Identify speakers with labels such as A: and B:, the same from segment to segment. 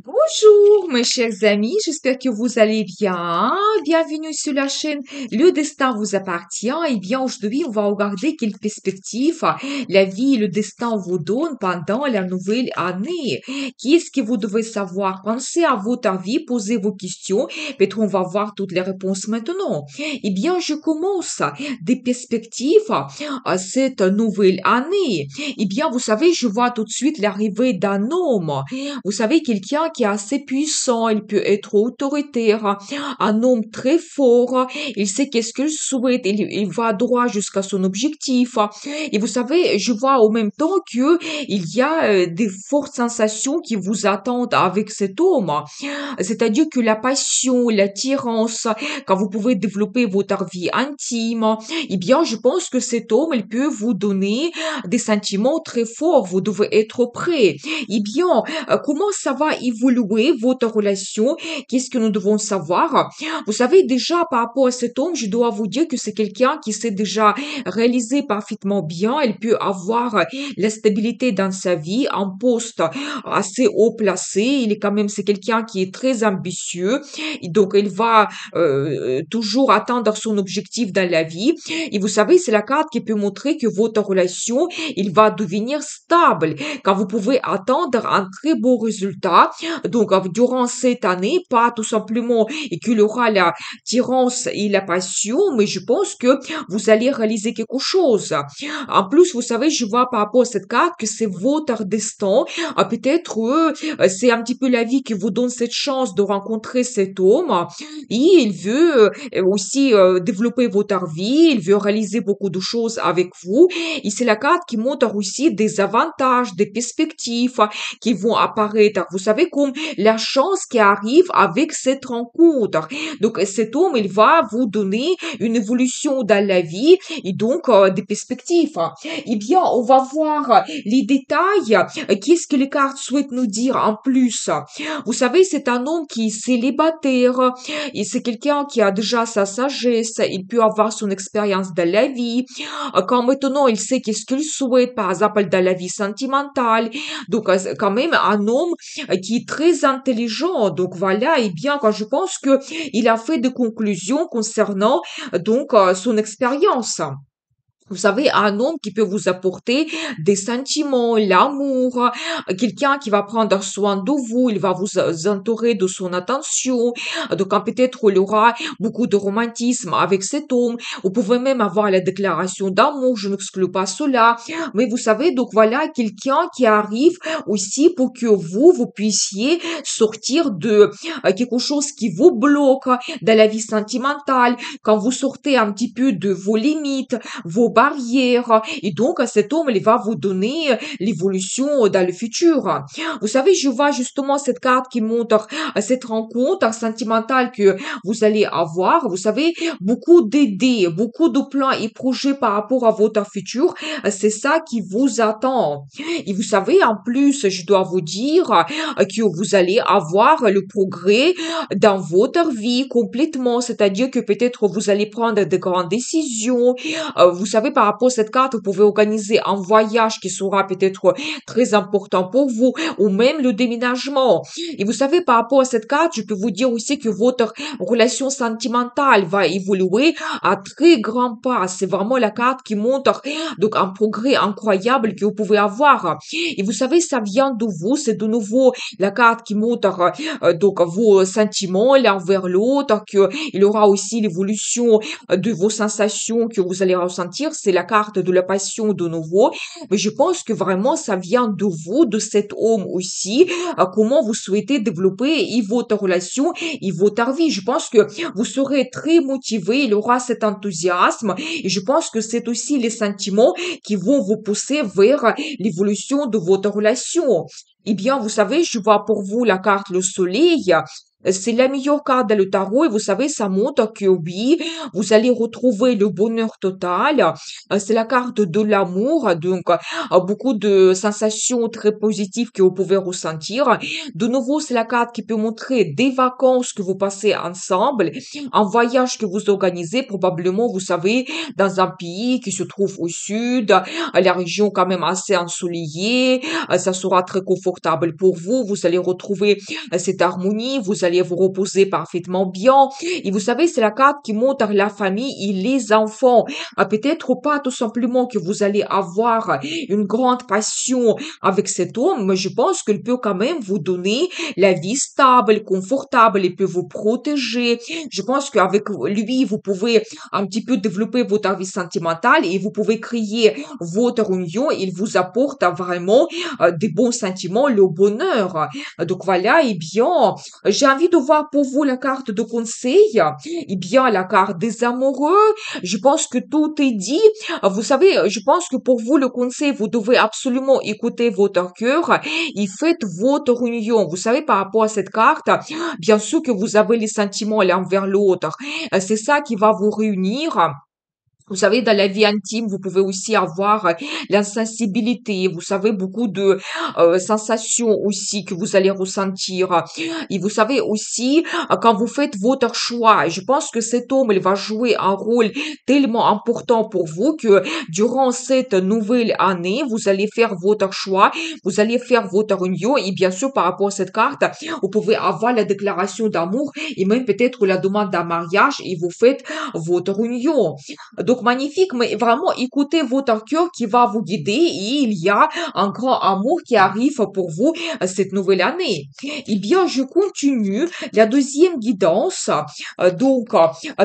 A: Bonjour mes chers amis, j'espère que vous allez bien. Bienvenue sur la chaîne Le Destin vous appartient. Eh bien, aujourd'hui, on va regarder quelle perspective la vie et le destin vous donnent pendant la nouvelle année. Qu'est-ce que vous devez savoir? Pensez à votre vie, posez vos questions. Peut-être on va voir toutes les réponses maintenant. Eh bien, je commence des perspectives à cette nouvelle année. Eh bien, vous savez, je vois tout de suite l'arrivée d'un homme. Vous savez, quelqu'un qui est assez puissant, il peut être autoritaire, un homme très fort, il sait qu'est-ce qu'il souhaite, il va droit jusqu'à son objectif. Et vous savez, je vois en même temps que il y a des fortes sensations qui vous attendent avec cet homme. C'est-à-dire que la passion, l'attirance, quand vous pouvez développer votre vie intime, eh bien, je pense que cet homme, il peut vous donner des sentiments très forts. Vous devez être prêt. Eh bien, comment ça va évoluer votre relation? Qu'est-ce que nous devons savoir? Vous savez, déjà, par rapport à cet homme, je dois vous dire que c'est quelqu'un qui s'est déjà réalisé parfaitement bien. Il peut avoir la stabilité dans sa vie, un poste assez haut placé. Il est quand même, c'est quelqu'un qui est très ambitieux. Et donc, il va toujours atteindre son objectif dans la vie. Et vous savez, c'est la carte qui peut montrer que votre relation, il va devenir stable, quand vous pouvez attendre un très beau résultat. Donc, durant cette année, pas tout simplement et qu'il aura la tirance et la passion, mais je pense que vous allez réaliser quelque chose. En plus, vous savez, je vois par rapport à cette carte que c'est votre destin. Peut-être c'est un petit peu la vie qui vous donne cette chance de rencontrer cet homme et il veut aussi développer votre vie, il veut réaliser beaucoup de choses avec vous. Et c'est la carte qui montre aussi des avantages, des perspectives qui vont apparaître. Vous savez, comme la chance qui arrive avec cette rencontre. Donc, cet homme, il va vous donner une évolution dans la vie et donc des perspectives. Eh bien, on va voir les détails. Qu'est-ce que les cartes souhaitent nous dire en plus? Vous savez, c'est un homme qui est célibataire et c'est quelqu'un qui a déjà sa sagesse. Il peut avoir son expérience de la vie. Quand maintenant il sait qu'est-ce qu'il souhaite, par exemple, dans la vie sentimentale. Donc, c'est quand même un homme qui est très intelligent. Donc, voilà. Et bien, quand je pense que il a fait des conclusions concernant, donc, son expérience. Vous savez, un homme qui peut vous apporter des sentiments, l'amour, quelqu'un qui va prendre soin de vous, il va vous entourer de son attention. Donc, peut-être il y aura beaucoup de romantisme avec cet homme. Vous pouvez même avoir la déclaration d'amour, je n'exclus pas cela. Mais vous savez, donc voilà, quelqu'un qui arrive aussi pour que vous puissiez sortir de quelque chose qui vous bloque dans la vie sentimentale, quand vous sortez un petit peu de vos limites, vos barrières. Et donc, cet homme, il va vous donner l'évolution dans le futur. Vous savez, je vois justement cette carte qui montre cette rencontre sentimentale que vous allez avoir. Vous savez, beaucoup d'idées, beaucoup de plans et projets par rapport à votre futur. C'est ça qui vous attend. Et vous savez, en plus, je dois vous dire que vous allez avoir le progrès dans votre vie complètement. C'est-à-dire que peut-être vous allez prendre de grandes décisions. Vous savez, par rapport à cette carte, vous pouvez organiser un voyage qui sera peut-être très important pour vous, ou même le déménagement. Et vous savez, par rapport à cette carte, je peux vous dire aussi que votre relation sentimentale va évoluer à très grands pas. C'est vraiment la carte qui montre donc un progrès incroyable que vous pouvez avoir. Et vous savez, ça vient de vous. C'est de nouveau la carte qui montre donc vos sentiments l'un vers l'autre, que il y aura aussi l'évolution de vos sensations que vous allez ressentir. C'est la carte de la passion de nouveau. Mais je pense que vraiment ça vient de vous, de cet homme aussi, comment vous souhaitez développer et votre relation et votre vie. Je pense que vous serez très motivé, il y aura cet enthousiasme et je pense que c'est aussi les sentiments qui vont vous pousser vers l'évolution de votre relation. Eh bien, vous savez, je vois pour vous la carte le soleil. C'est la meilleure carte dans le tarot et vous savez, ça montre que oui, vous allez retrouver le bonheur total. C'est la carte de l'amour, donc beaucoup de sensations très positives que vous pouvez ressentir. De nouveau, c'est la carte qui peut montrer des vacances que vous passez ensemble, un voyage que vous organisez, probablement, vous savez, dans un pays qui se trouve au sud, la région quand même assez ensoleillée, ça sera très confortable confortable pour vous. Vous allez retrouver cette harmonie. Vous allez vous reposer parfaitement bien. Et vous savez, c'est la carte qui montre la famille et les enfants. Peut-être pas tout simplement que vous allez avoir une grande passion avec cet homme, mais je pense qu'il peut quand même vous donner la vie stable, confortable, il peut vous protéger. Je pense qu'avec lui, vous pouvez un petit peu développer votre vie sentimentale et vous pouvez créer votre union. Il vous apporte vraiment des bons sentiments, le bonheur. Donc voilà, eh bien, j'ai envie de voir pour vous la carte de conseil. Eh bien, la carte des amoureux. Je pense que tout est dit. Vous savez, je pense que pour vous, le conseil, vous devez absolument écouter votre cœur et faites votre union. Vous savez, par rapport à cette carte, bien sûr que vous avez les sentiments l'un vers l'autre. C'est ça qui va vous réunir. Vous savez, dans la vie intime, vous pouvez aussi avoir l'insensibilité. Vous savez, beaucoup de sensations aussi que vous allez ressentir. Et vous savez aussi, quand vous faites votre choix, je pense que cet homme, il va jouer un rôle tellement important pour vous que durant cette nouvelle année, vous allez faire votre choix, vous allez faire votre union. Et bien sûr, par rapport à cette carte, vous pouvez avoir la déclaration d'amour et même peut-être la demande d'un mariage et vous faites votre union. Donc, magnifique, mais vraiment, écoutez votre cœur qui va vous guider et il y a un grand amour qui arrive pour vous cette nouvelle année. Eh bien, je continue la deuxième guidance.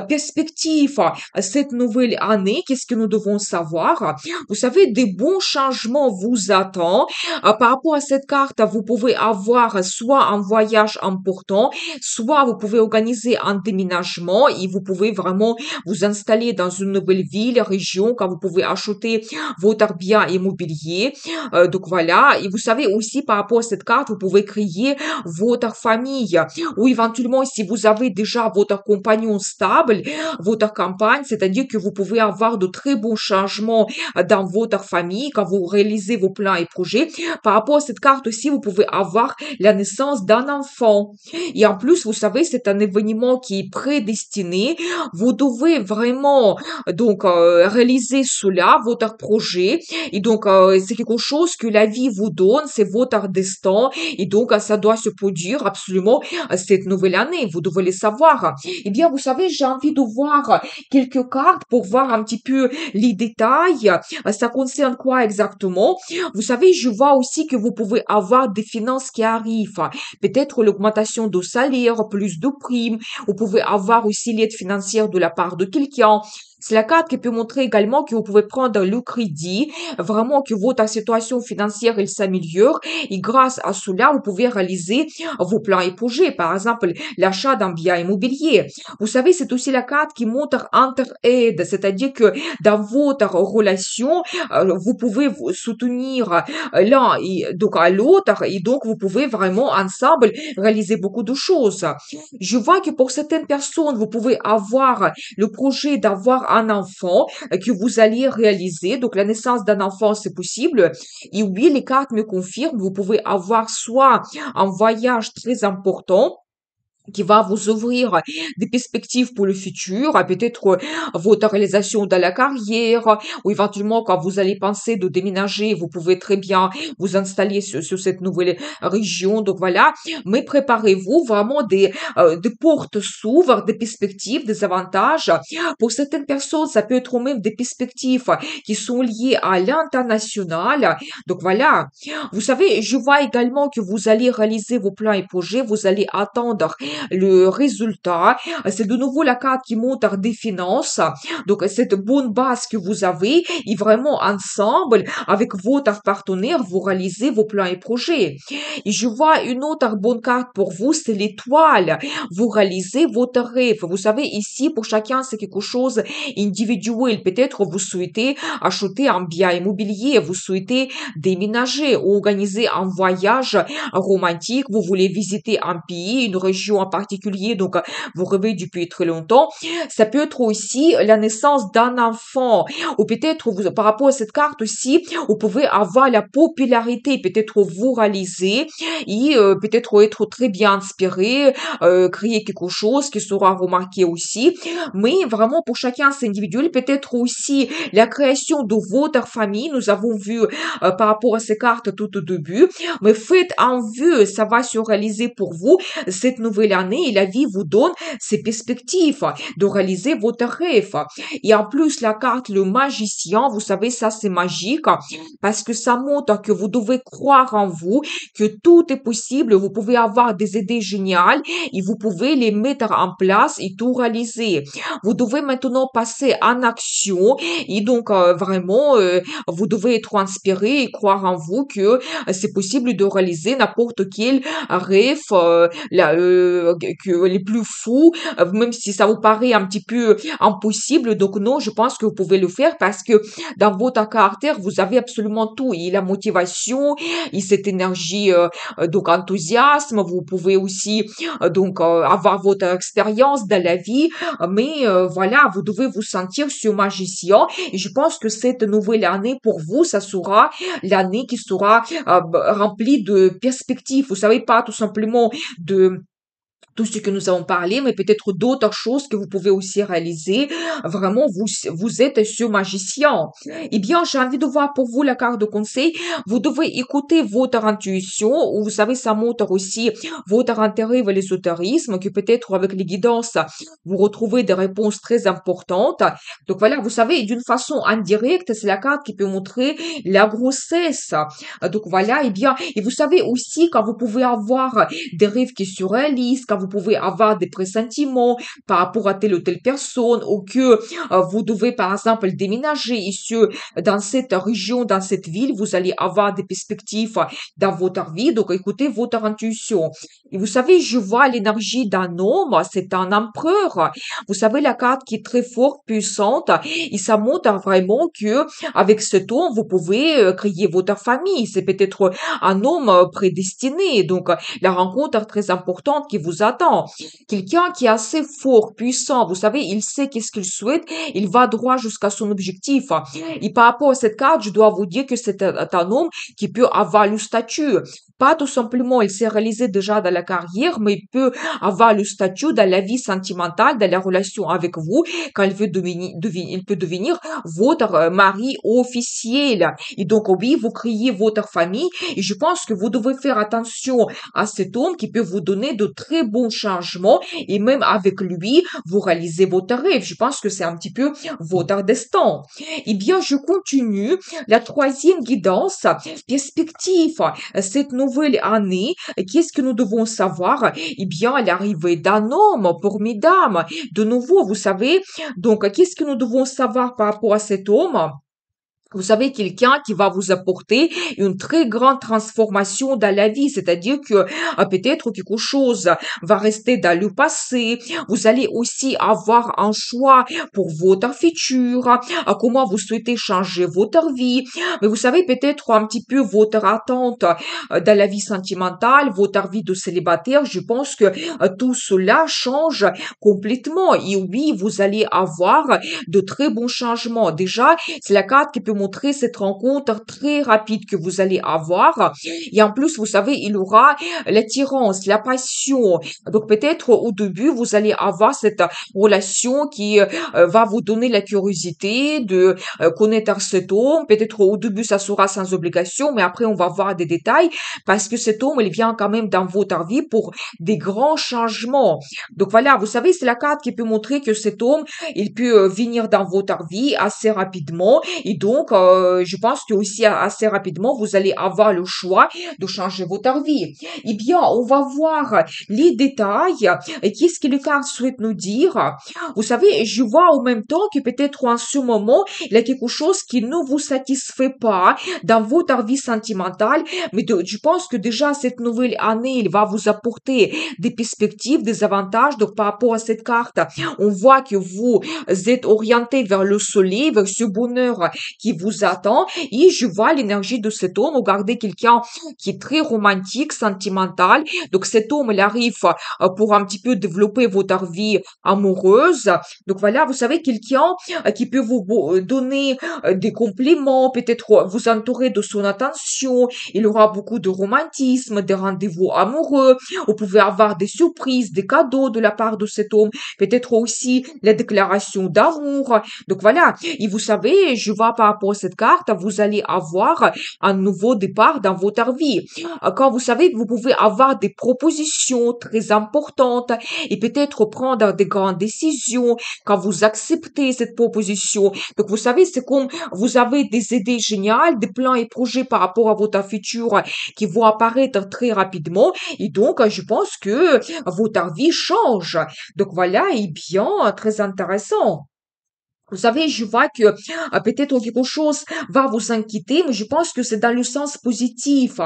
A: Perspective, cette nouvelle année, qu'est-ce que nous devons savoir? Vous savez, des bons changements vous attendent. Par rapport à cette carte, vous pouvez avoir soit un voyage important, soit vous pouvez organiser un déménagement et vous pouvez vraiment vous installer dans une nouvelle ville, région, quand vous pouvez acheter votre bien immobilier. Donc voilà. Et vous savez aussi, par rapport à cette carte, vous pouvez créer votre famille. Ou éventuellement, si vous avez déjà votre compagnon stable, votre campagne, c'est-à-dire que vous pouvez avoir de très bons changements dans votre famille quand vous réalisez vos plans et projets. Par rapport à cette carte aussi, vous pouvez avoir la naissance d'un enfant. Et en plus, vous savez, c'est un événement qui est prédestiné. Vous devez vraiment réaliser cela, votre projet. Et donc, c'est quelque chose que la vie vous donne, c'est votre destin. Et donc, ça doit se produire absolument cette nouvelle année. Vous devez le savoir. Eh bien, vous savez, j'ai envie de voir quelques cartes pour voir un petit peu les détails. Ça concerne quoi exactement? Vous savez, je vois aussi que vous pouvez avoir des finances qui arrivent. Peut-être l'augmentation de salaire, plus de primes. Vous pouvez avoir aussi l'aide financière de la part de quelqu'un. C'est la carte qui peut montrer également que vous pouvez prendre le crédit, vraiment que votre situation financière elle s'améliore et grâce à cela, vous pouvez réaliser vos plans et projets, par exemple l'achat d'un bien immobilier. Vous savez, c'est aussi la carte qui montre entre-aide, c'est-à-dire que dans votre relation, vous pouvez vous soutenir l'un et donc à l'autre et donc vous pouvez vraiment ensemble réaliser beaucoup de choses. Je vois que pour certaines personnes, vous pouvez avoir le projet d'avoir un enfant que vous alliez réaliser. Donc, la naissance d'un enfant, c'est possible. Et oui, les cartes me confirment, vous pouvez avoir soit un voyage très important qui va vous ouvrir des perspectives pour le futur, peut-être votre réalisation dans la carrière, ou éventuellement quand vous allez penser de déménager, vous pouvez très bien vous installer sur cette nouvelle région. Donc voilà, mais préparez-vous vraiment des portes s'ouvrent, des perspectives, des avantages. Pour certaines personnes, ça peut être même des perspectives qui sont liées à l'international. Donc voilà, vous savez, je vois également que vous allez réaliser vos plans et projets, vous allez attendre le résultat. C'est de nouveau la carte qui montre des finances. Donc, cette bonne base que vous avez et vraiment ensemble, avec votre partenaire, vous réalisez vos plans et projets. Et je vois une autre bonne carte pour vous, c'est l'étoile. Vous réalisez votre rêve. Vous savez, ici, pour chacun, c'est quelque chose individuel. Peut-être vous souhaitez acheter un bien immobilier, vous souhaitez déménager ou organiser un voyage romantique, vous voulez visiter un pays, une région en particulier, donc vous rêvez depuis très longtemps. Ça peut être aussi la naissance d'un enfant, ou peut-être par rapport à cette carte aussi, vous pouvez avoir la popularité, peut-être vous réaliser et peut-être être très bien inspiré, créer quelque chose qui sera remarqué aussi. Mais vraiment, pour chacun, c'est individuel. Peut-être aussi la création de votre famille. Nous avons vu par rapport à ces cartes tout au début. Mais faites un vœu, ça va se réaliser pour vous cette nouvelle année et la vie vous donne ces perspectives de réaliser votre rêve. Et en plus, la carte, le magicien, vous savez, ça c'est magique parce que ça montre que vous devez croire en vous, que tout est possible. Vous pouvez avoir des idées géniales et vous pouvez les mettre en place et tout réaliser. Vous devez maintenant passer en action et donc vraiment, vous devez être inspiré et croire en vous que c'est possible de réaliser n'importe quel rêve, que les plus fous, même si ça vous paraît un petit peu impossible. Donc non, je pense que vous pouvez le faire parce que dans votre caractère, vous avez absolument tout. Et la motivation, et cette énergie, donc enthousiasme. Vous pouvez aussi avoir votre expérience dans la vie, mais voilà, vous devez vous sentir ce magicien. Et je pense que cette nouvelle année pour vous, ça sera l'année qui sera remplie de perspectives. Vous savez, pas tout simplement de tout ce que nous avons parlé, mais peut-être d'autres choses que vous pouvez aussi réaliser. Vraiment, vous êtes ce magicien. Eh bien, j'ai envie de voir pour vous la carte de conseil. Vous devez écouter votre intuition, ou vous savez, ça montre aussi votre intérêt vers l'ésotérisme, que peut-être avec les guidances, vous retrouvez des réponses très importantes. Donc voilà, vous savez, d'une façon indirecte, c'est la carte qui peut montrer la grossesse. Donc voilà, et vous savez aussi quand vous pouvez avoir des rêves qui se réalisent, quand vous pouvez avoir des pressentiments par rapport à telle ou telle personne, ou que vous devez par exemple déménager ici dans cette région, dans cette ville, vous allez avoir des perspectives dans votre vie. Donc écoutez votre intuition. Et vous savez, je vois l'énergie d'un homme, c'est un empereur. Vous savez, la carte qui est très forte, puissante, et ça montre vraiment que avec cet homme, vous pouvez créer votre famille. C'est peut-être un homme prédestiné. Donc, la rencontre très importante qui vous attend. Quelqu'un qui est assez fort, puissant, vous savez, il sait qu'est-ce qu'il souhaite, il va droit jusqu'à son objectif. Et par rapport à cette carte, je dois vous dire que c'est un homme qui peut avoir le statut. Pas tout simplement, il s'est réalisé déjà dans la carrière, mais il peut avoir le statut dans la vie sentimentale, dans la relation avec vous, quand il veut il peut devenir votre mari officiel. Et donc, oui, vous créez votre famille, et je pense que vous devez faire attention à cet homme qui peut vous donner de très bons changements, et même avec lui, vous réalisez votre rêve. Je pense que c'est un petit peu votre destin. Eh bien, je continue. La troisième guidance, perspective. Cette nouvelle année, qu'est-ce que nous devons savoir? Eh bien, l'arrivée d'un homme pour mesdames. De nouveau, vous savez, donc, qu'est-ce que nous devons savoir par rapport à cet homme? Vous savez, quelqu'un qui va vous apporter une très grande transformation dans la vie, c'est-à-dire que peut-être quelque chose va rester dans le passé. Vous allez aussi avoir un choix pour votre futur, comment vous souhaitez changer votre vie. Mais vous savez, peut-être un petit peu votre attente dans la vie sentimentale, votre vie de célibataire. Je pense que tout cela change complètement. Et oui, vous allez avoir de très bons changements. Déjà, c'est la carte qui peut montrer cette rencontre très rapide que vous allez avoir. Et en plus, vous savez, il y aura l'attirance, la passion. Donc peut-être au début, vous allez avoir cette relation qui va vous donner la curiosité de connaître cet homme. Peut-être au début, ça sera sans obligation, mais après, on va voir des détails parce que cet homme, il vient quand même dans votre vie pour des grands changements. Donc voilà, vous savez, c'est la carte qui peut montrer que cet homme, il peut venir dans votre vie assez rapidement, et donc je pense que aussi assez rapidement vous allez avoir le choix de changer votre vie. Eh bien, on va voir les détails et qu'est-ce que le carte souhaite nous dire. Vous savez, je vois en même temps que peut-être en ce moment il y a quelque chose qui ne vous satisfait pas dans votre vie sentimentale, mais je pense que déjà cette nouvelle année il va vous apporter des perspectives, des avantages. Donc par rapport à cette carte, on voit que vous êtes orienté vers le soleil, vers ce bonheur qui vous attend et je vois l'énergie de cet homme. Regardez quelqu'un qui est très romantique, sentimental. Donc cet homme, il arrive pour un petit peu développer votre vie amoureuse. Donc voilà, vous savez, quelqu'un qui peut vous donner des compliments, peut-être vous entourer de son attention. Il aura beaucoup de romantisme, des rendez-vous amoureux. Vous pouvez avoir des surprises, des cadeaux de la part de cet homme, peut-être aussi la déclaration d'amour. Donc voilà, et vous savez, je vois par rapport à cette carte, vous allez avoir un nouveau départ dans votre vie. Quand vous savez, vous pouvez avoir des propositions très importantes et peut-être prendre des grandes décisions quand vous acceptez cette proposition. Donc vous savez, c'est comme vous avez des idées géniales, des plans et projets par rapport à votre futur qui vont apparaître très rapidement et donc je pense que votre vie change. Donc voilà, et bien, très intéressant. Vous savez, je vois que peut-être quelque chose va vous inquiéter, mais je pense que c'est dans le sens positif.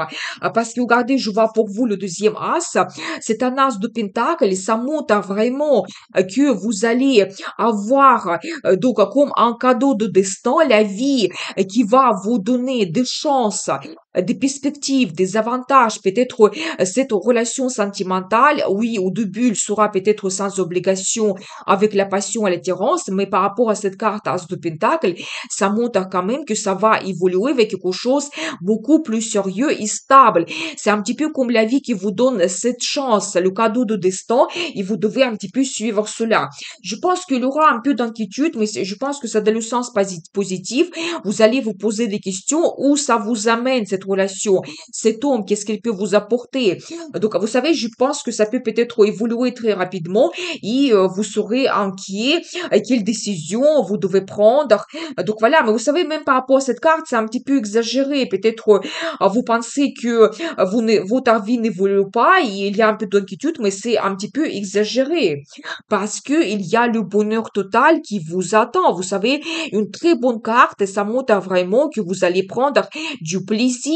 A: Parce que regardez, je vois pour vous le deuxième as. C'est un as de pentacle et ça montre vraiment que vous allez avoir donc comme un cadeau de destin la vie qui va vous donner des chances, des perspectives, des avantages. Peut-être cette relation sentimentale, oui, au début, il sera peut-être sans obligation avec la passion et l'attirance, mais par rapport à cette carte As de Pentacle, ça montre quand même que ça va évoluer avec quelque chose beaucoup plus sérieux et stable. C'est un petit peu comme la vie qui vous donne cette chance, le cadeau de destin, et vous devez un petit peu suivre cela. Je pense qu'il y aura un peu d'inquiétude, mais je pense que ça dans le sens positif. Vous allez vous poser des questions où ça vous amène cette relation, cet homme, qu'est-ce qu'il peut vous apporter. Donc, vous savez, je pense que ça peut peut-être évoluer très rapidement et vous serez inquiet quelle décision vous devez prendre. Donc voilà, mais vous savez, même par rapport à cette carte, c'est un petit peu exagéré. Peut-être vous pensez que votre vie n'évolue pas et il y a un peu d'inquiétude, mais c'est un petit peu exagéré parce que il y a le bonheur total qui vous attend. Vous savez, une très bonne carte, ça montre vraiment que vous allez prendre du plaisir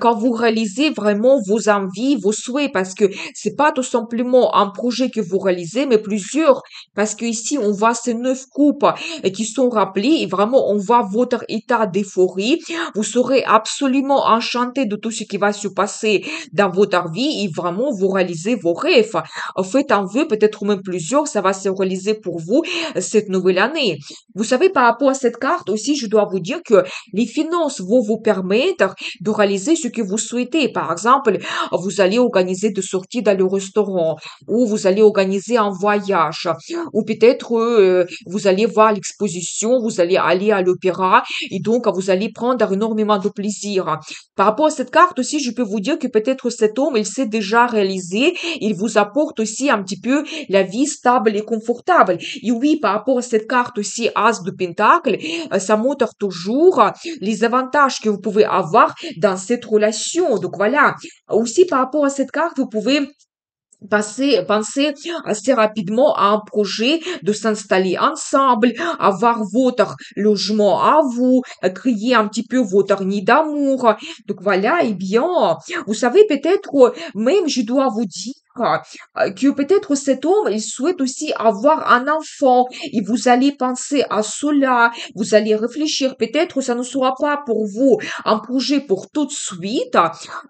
A: quand vous réalisez vraiment vos envies, vos souhaits, parce que c'est pas tout simplement un projet que vous réalisez, mais plusieurs, parce que ici on voit ces 9 coupes qui sont rappelées et vraiment on voit votre état d'euphorie. Vous serez absolument enchanté de tout ce qui va se passer dans votre vie et vraiment vous réalisez vos rêves. En fait, un vœu, peut-être même plusieurs, ça va se réaliser pour vous cette nouvelle année. Vous savez, par rapport à cette carte aussi, je dois vous dire que les finances vont vous permettre de réaliser ce que vous souhaitez. Par exemple, vous allez organiser des sorties dans le restaurant, ou vous allez organiser un voyage, ou peut-être vous allez voir l'exposition, vous allez aller à l'opéra, et donc vous allez prendre énormément de plaisir. Par rapport à cette carte aussi, je peux vous dire que peut-être cet homme, il s'est déjà réalisé, il vous apporte aussi un petit peu la vie stable et confortable. Et oui, par rapport à cette carte aussi, As de Pentacle, ça montre toujours les avantages que vous pouvez avoir dans cette relation. Donc voilà. Aussi, par rapport à cette carte, vous pouvez penser assez rapidement à un projet de s'installer ensemble, avoir votre logement à vous, créer un petit peu votre nid d'amour. Donc voilà, et bien, vous savez, peut-être, même je dois vous dire, que peut-être cet homme, il souhaite aussi avoir un enfant et vous allez penser à cela, vous allez réfléchir, peut-être ça ne sera pas pour vous un projet pour tout de suite,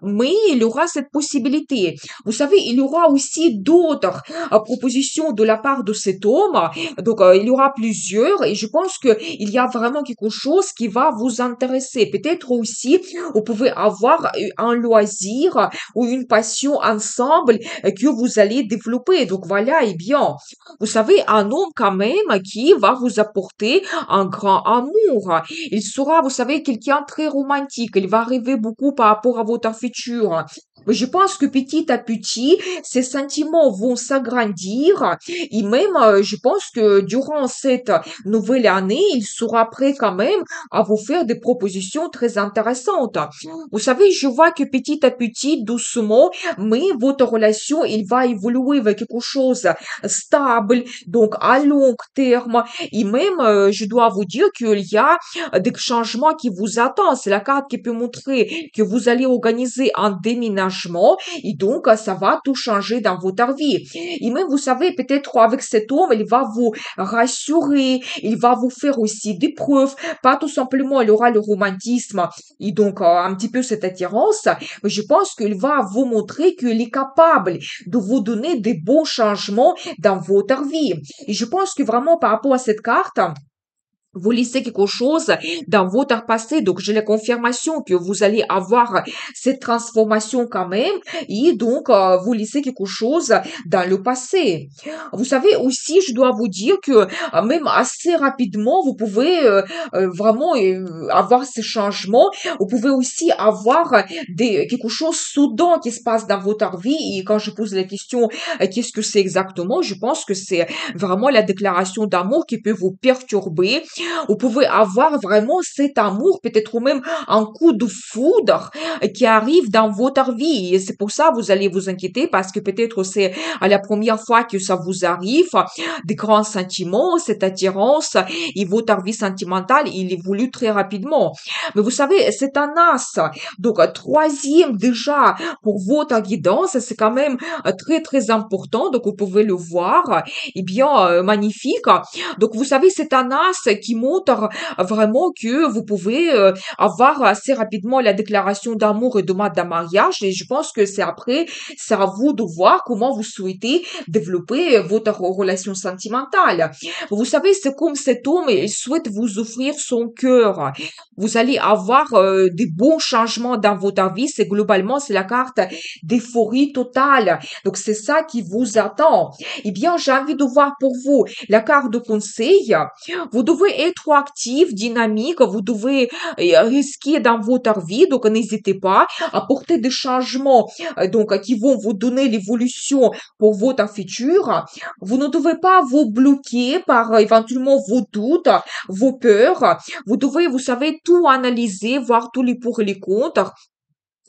A: mais il y aura cette possibilité. Vous savez, il y aura aussi d'autres propositions de la part de cet homme. Donc, il y aura plusieurs et je pense que il y a vraiment quelque chose qui va vous intéresser. Peut-être aussi, vous pouvez avoir un loisir ou une passion ensemble que vous allez développer. Donc, voilà, et bien, vous savez, un homme quand même qui va vous apporter un grand amour. Il sera, vous savez, quelqu'un très romantique. Il va rêver beaucoup par rapport à votre futur. Mais je pense que petit à petit, ces sentiments vont s'agrandir et même, je pense que durant cette nouvelle année, il sera prêt quand même à vous faire des propositions très intéressantes. Vous savez, je vois que petit à petit, doucement, mais votre relation, il va évoluer vers quelque chose stable, donc à long terme. Et même, je dois vous dire qu'il y a des changements qui vous attendent. C'est la carte qui peut montrer que vous allez organiser un déménagement changements et donc ça va tout changer dans votre vie. Et même, vous savez, peut-être avec cet homme, il va vous rassurer, il va vous faire aussi des preuves, pas tout simplement, il aura le romantisme et donc un petit peu cette attirance, mais je pense qu'il va vous montrer qu'il est capable de vous donner des bons changements dans votre vie. Et je pense que vraiment par rapport à cette carte, vous laissez quelque chose dans votre passé, donc j'ai la confirmation que vous allez avoir cette transformation quand même, et donc vous laissez quelque chose dans le passé. Vous savez aussi, je dois vous dire que même assez rapidement, vous pouvez vraiment avoir ces changements. Vous pouvez aussi avoir quelque chose soudain qui se passe dans votre vie. Et quand je pose la question, qu'est-ce que c'est exactement, je pense que c'est vraiment la déclaration d'amour qui peut vous perturber. Vous pouvez avoir vraiment cet amour, peut-être même un coup de foudre qui arrive dans votre vie. Et c'est pour ça que vous allez vous inquiéter parce que peut-être c'est à la première fois que ça vous arrive, des grands sentiments, cette attirance et votre vie sentimentale, il évolue très rapidement. Mais vous savez, c'est un as. Donc, troisième déjà pour votre guidance, c'est quand même très, très important. Donc, vous pouvez le voir. Eh bien, magnifique. Donc, vous savez, c'est un as qui montre vraiment que vous pouvez avoir assez rapidement la déclaration d'amour et demande d'un mariage. Et je pense que c'est après, c'est à vous de voir comment vous souhaitez développer votre relation sentimentale. Vous savez, c'est comme cet homme, il souhaite vous offrir son cœur. Vous allez avoir des bons changements dans votre vie. C'est globalement, c'est la carte d'euphorie totale. Donc, c'est ça qui vous attend. Eh bien, j'ai envie de voir pour vous la carte de conseil. Vous devez être actif, dynamique, vous devez risquer dans votre vie, donc n'hésitez pas à apporter des changements donc qui vont vous donner l'évolution pour votre futur. Vous ne devez pas vous bloquer par éventuellement vos doutes, vos peurs. Vous devez, vous savez, tout analyser, voir tous les pour et les contre.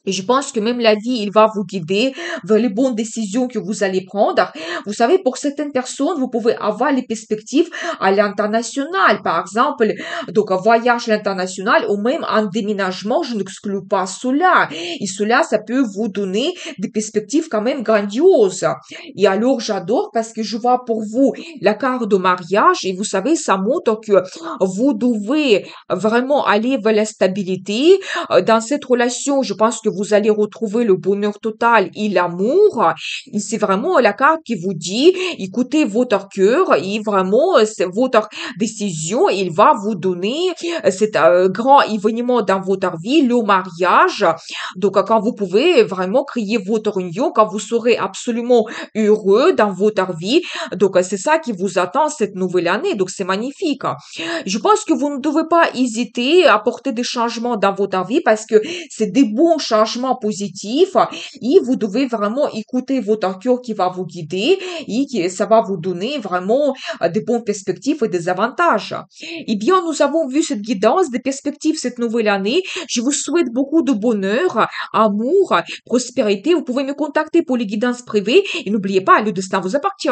A: Et je pense que même la vie, il va vous guider vers les bonnes décisions que vous allez prendre. Vous savez, pour certaines personnes, vous pouvez avoir les perspectives à l'international, par exemple, donc un voyage à l'international ou même un déménagement, je n'exclus pas cela. Et cela, ça peut vous donner des perspectives quand même grandioses. Et alors, j'adore parce que je vois pour vous la carte de mariage et vous savez, ça montre que vous devez vraiment aller vers la stabilité. Dans cette relation, je pense que vous allez retrouver le bonheur total et l'amour. Et c'est vraiment la carte qui vous dit, écoutez votre cœur et vraiment, c'est votre décision. Il va vous donner cet grand événement dans votre vie, le mariage. Donc, quand vous pouvez vraiment créer votre union, quand vous serez absolument heureux dans votre vie. Donc, c'est ça qui vous attend cette nouvelle année. Donc, c'est magnifique. Je pense que vous ne devez pas hésiter à apporter des changements dans votre vie parce que c'est des bons changements positifs et vous devez vraiment écouter votre cœur qui va vous guider et ça va vous donner vraiment des bonnes perspectives et des avantages. Eh bien, nous avons vu cette guidance, des perspectives cette nouvelle année. Je vous souhaite beaucoup de bonheur, amour, prospérité. Vous pouvez me contacter pour les guidances privées et n'oubliez pas, le destin vous appartient.